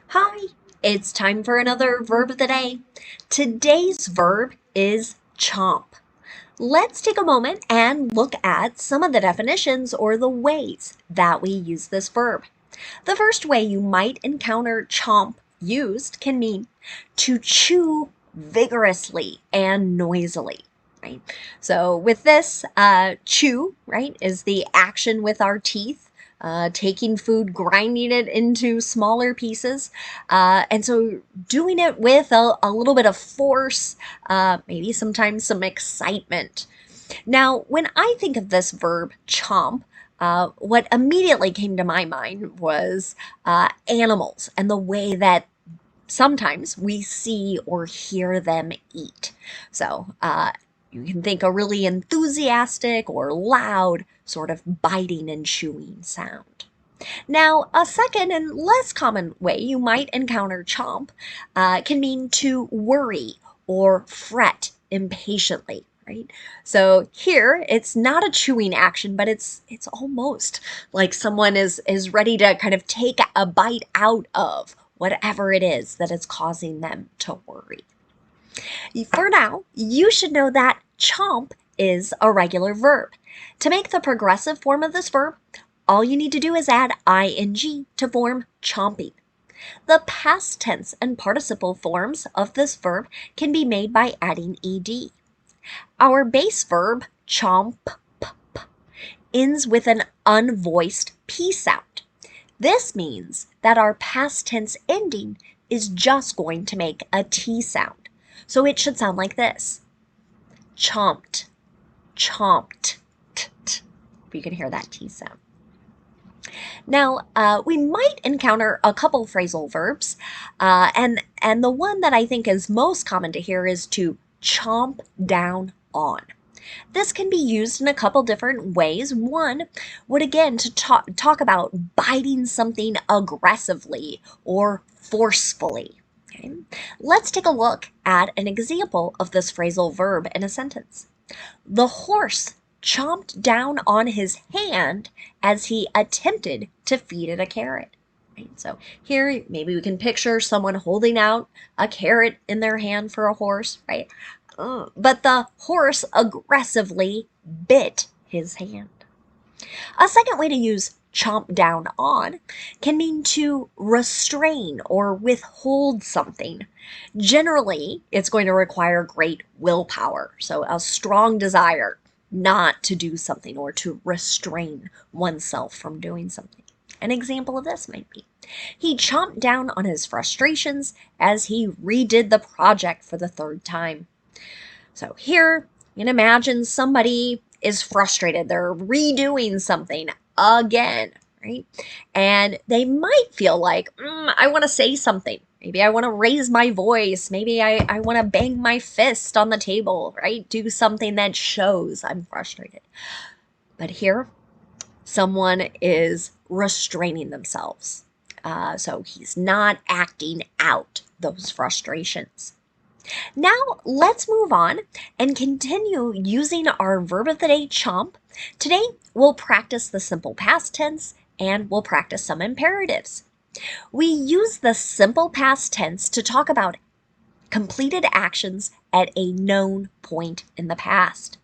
Hi, it's time for another verb of the day. Today's verb is chomp. Let's take a moment and look at some of the definitions or the ways that we use this verb. The first way you might encounter chomp used can mean to chew vigorously and noisily. Right? So with this, chew, right, is the action with our teeth, taking food, grinding it into smaller pieces. And so doing it with a little bit of force, maybe sometimes some excitement. Now, when I think of this verb, chomp, what immediately came to my mind was animals and the way that sometimes we see or hear them eat. So you can think a really enthusiastic or loud sort of biting and chewing sound. Now, a second and less common way you might encounter chomp can mean to worry or fret impatiently, right? So here it's not a chewing action, but it's almost like someone is ready to kind of take a bite out of whatever it is that is causing them to worry. For now, you should know that chomp is a regular verb. To make the progressive form of this verb, all you need to do is add ing to form chomping. The past tense and participle forms of this verb can be made by adding ed. Our base verb, chomp, ends with an unvoiced p sound. This means that our past tense ending is just going to make a t sound. So it should sound like this: chomped, chomped. You can hear that t sound. Now, we might encounter a couple phrasal verbs, and the one that I think is most common to hear is to chomp down on. This can be used in a couple different ways. One would again to talk about biting something aggressively or forcefully. Okay? Let's take a look at an example of this phrasal verb in a sentence. The horse chomped down on his hand as he attempted to feed it a carrot. Right? So here, maybe we can picture someone holding out a carrot in their hand for a horse, right? But the horse aggressively bit his hand. A second way to use chomp down on can mean to restrain or withhold something. Generally, it's going to require great willpower, so a strong desire not to do something or to restrain oneself from doing something. An example of this might be: he chomped down on his frustrations as he redid the project for the third time. So here, you can imagine somebody is frustrated. They're redoing something again, right? And they might feel like, I want to say something. Maybe I want to raise my voice. Maybe I want to bang my fist on the table, right? Do something that shows I'm frustrated. But here, someone is restraining themselves. So he's not acting out those frustrations. Now let's move on and continue using our verb of the day, chomp. Today we'll practice the simple past tense and we'll practice some imperatives. We use the simple past tense to talk about completed actions at a known point in the past.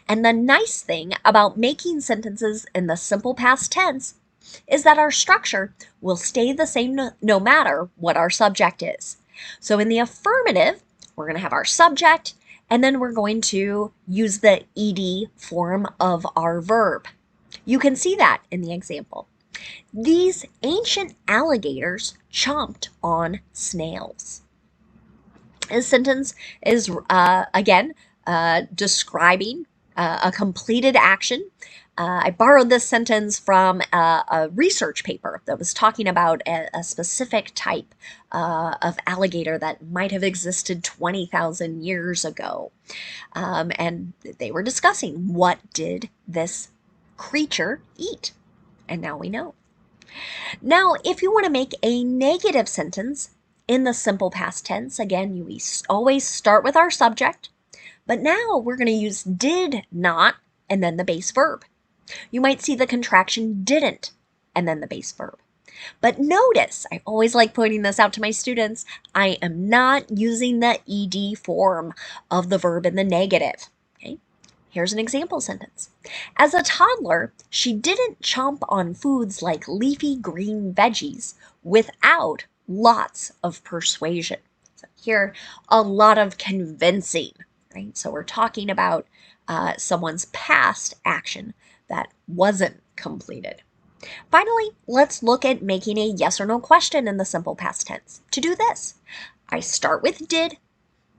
And the nice thing about making sentences in the simple past tense is that our structure will stay the same no matter what our subject is. So in the affirmative, we're going to have our subject, and then we're going to use the ed form of our verb. You can see that in the example. These ancient alligators chomped on snails. This sentence is, again, describing a completed action. I borrowed this sentence from a research paper that was talking about a specific type of alligator that might have existed 20,000 years ago. And they were discussing, what did this creature eat? And now we know. Now, if you want to make a negative sentence in the simple past tense, again, we always start with our subject, but now we're going to use did not and then the base verb. You might see the contraction didn't and then the base verb. But notice, I always like pointing this out to my students, I am not using the ed form of the verb in the negative. Okay? Here's an example sentence. As a toddler, she didn't chomp on foods like leafy green veggies without lots of persuasion. So here, a lot of convincing, right? So we're talking about someone's past action that wasn't completed. Finally, let's look at making a yes or no question in the simple past tense. To do this, I start with did,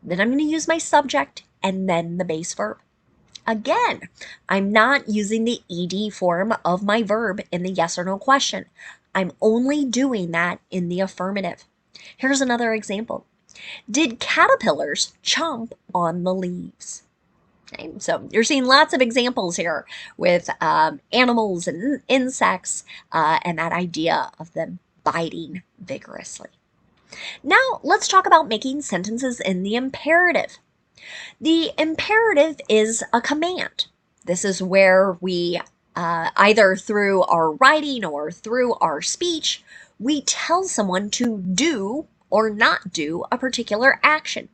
then I'm going to use my subject, and then the base verb. Again, I'm not using the ed form of my verb in the yes or no question. I'm only doing that in the affirmative. Here's another example. Did caterpillars chomp on the leaves? Okay, so you're seeing lots of examples here with animals and insects and that idea of them biting vigorously. Now let's talk about making sentences in the imperative. The imperative is a command. This is where we, either through our writing or through our speech, we tell someone to do or not do a particular action.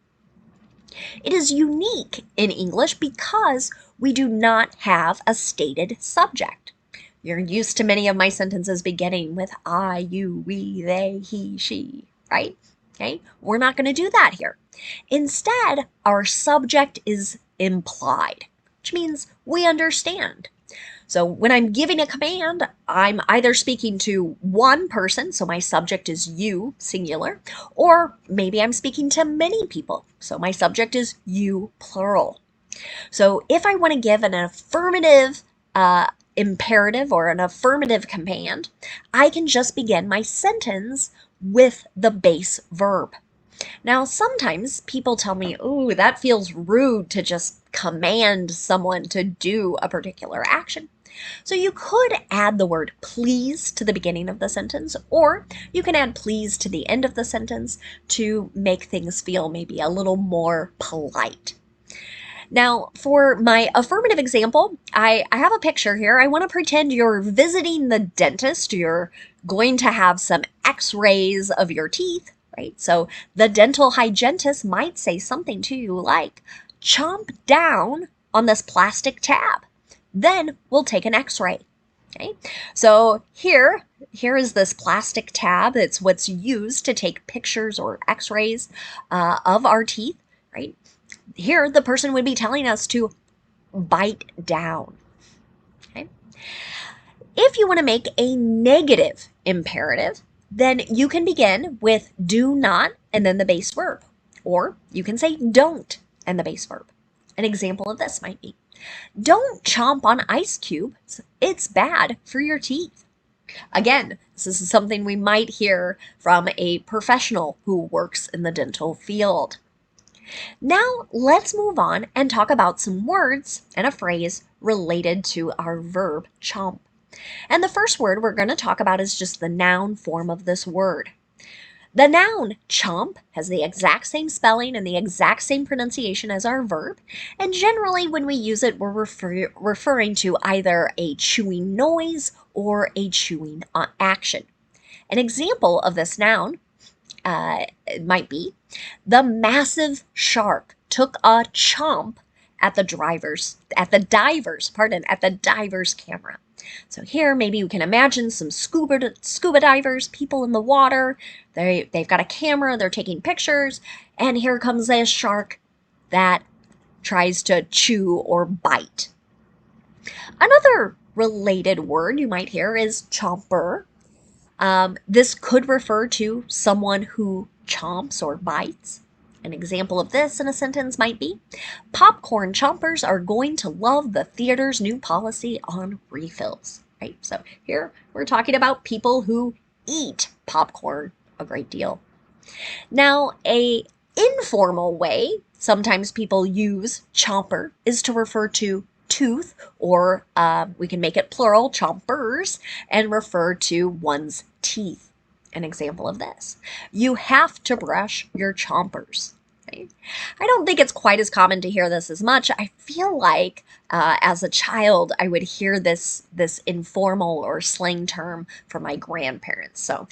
It is unique in English because we do not have a stated subject. You're used to many of my sentences beginning with I, you, we, they, he, she, right? Okay, we're not going to do that here. Instead, our subject is implied, which means we understand. So when I'm giving a command, I'm either speaking to one person, so my subject is you, singular, or maybe I'm speaking to many people, so my subject is you, plural. So if I want to give an affirmative imperative or an affirmative command, I can just begin my sentence with the base verb. Now, sometimes people tell me, oh, that feels rude to just command someone to do a particular action. So you could add the word please to the beginning of the sentence, or you can add please to the end of the sentence to make things feel maybe a little more polite. Now, for my affirmative example, I have a picture here. I want to pretend you're visiting the dentist. You're going to have some x-rays of your teeth, right? So the dental hygienist might say something to you like, chomp down on this plastic tab. Then we'll take an x-ray. Okay, so here is this plastic tab. It's what's used to take pictures or x-rays of our teeth, right? Here, the person would be telling us to bite down. Okay? If you want to make a negative imperative, then you can begin with do not and then the base verb. Or you can say don't and the base verb. An example of this might be, don't chomp on ice cubes. It's bad for your teeth. Again, this is something we might hear from a professional who works in the dental field. Now let's move on and talk about some words and a phrase related to our verb chomp. And the first word we're going to talk about is just the noun form of this word. The noun chomp has the exact same spelling and the exact same pronunciation as our verb, and generally when we use it, we're referring to either a chewing noise or a chewing action. An example of this noun might be, the massive shark took a chomp at the diver's camera. So here, maybe you can imagine some scuba divers, people in the water. They've got a camera, they're taking pictures, and here comes a shark that tries to chew or bite. Another related word you might hear is chomper. This could refer to someone who chomps or bites. An example of this in a sentence might be, popcorn chompers are going to love the theater's new policy on refills. Right? So here we're talking about people who eat popcorn a great deal. Now, a informal way sometimes people use chomper is to refer to tooth, or we can make it plural, chompers, and refer to one's teeth. An example of this, you have to brush your chompers. Right? I don't think it's quite as common to hear this as much. I feel like as a child, I would hear this informal or slang term from my grandparents. So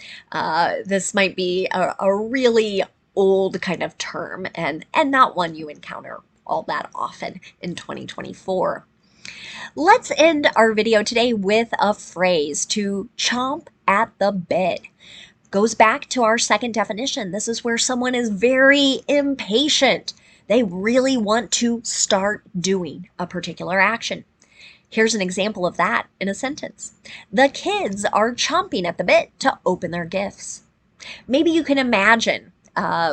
this might be a really old kind of term and not one you encounter all that often in 2024. Let's end our video today with a phrase: to chomp at the bit. Goes back to our second definition. This is where someone is very impatient. They really want to start doing a particular action. Here's an example of that in a sentence. The kids are chomping at the bit to open their gifts. Maybe you can imagine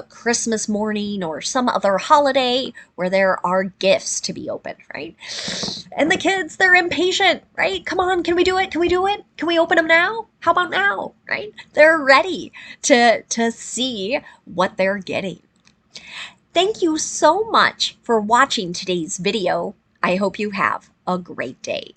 Christmas morning or some other holiday where there are gifts to be opened, right? And the kids, they're impatient, right? Come on, can we do it? Can we do it? Can we open them now? How about now, right? They're ready to see what they're getting. Thank you so much for watching today's video. I hope you have a great day.